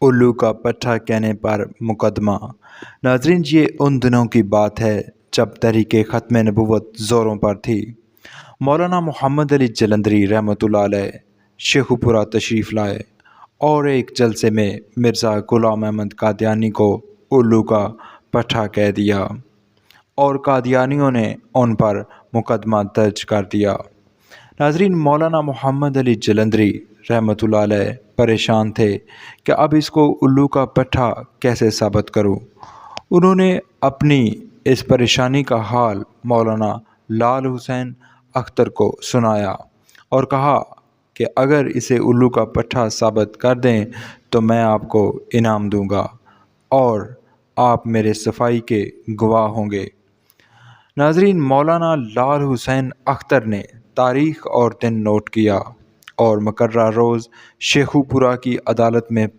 الو کا پٹھا کہنے پر مقدمہ۔ ناظرین، یہ ان دنوں کی بات ہے جب تحریک ختم نبوت زوروں پر تھی۔ مولانا محمد علی جلندری رحمۃ اللہ علیہ شیخو پورہ تشریف لائے اور ایک جلسے میں مرزا غلام احمد قادیانی کو الو کا پٹھا کہہ دیا اور قادیانیوں نے ان پر مقدمہ درج کر دیا۔ ناظرین، مولانا محمد علی جلندری رحمۃ اللہ علیہ پریشان تھے کہ اب اس کو الو کا پٹھا کیسے ثابت کروں۔ انہوں نے اپنی اس پریشانی کا حال مولانا لال حسین اختر کو سنایا اور کہا کہ اگر اسے الو کا پٹھا ثابت کر دیں تو میں آپ کو انعام دوں گا اور آپ میرے صفائی کے گواہ ہوں گے۔ ناظرین، مولانا لال حسین اختر نے تاریخ اور دن نوٹ کیا اور مقررہ روز شیخو پورہ کی عدالت میں